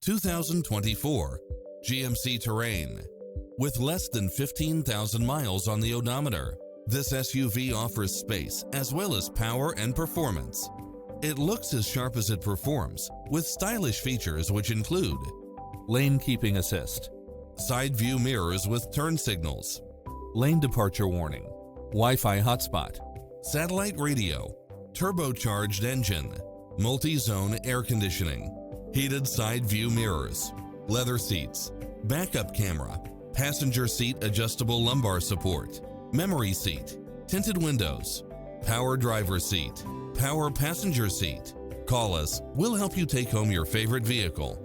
2024 GMC Terrain. With less than 15,000 miles on the odometer, this SUV offers space as well as power and performance. It looks as sharp as it performs, with stylish features which include lane keeping assist, side view mirrors with turn signals, lane departure warning, Wi-Fi hotspot, satellite radio, turbocharged engine, multi-zone air conditioning, heated side view mirrors, leather seats, backup camera, passenger seat adjustable lumbar support, memory seat, tinted windows, power driver seat, power passenger seat. Call us, we'll help you take home your favorite vehicle.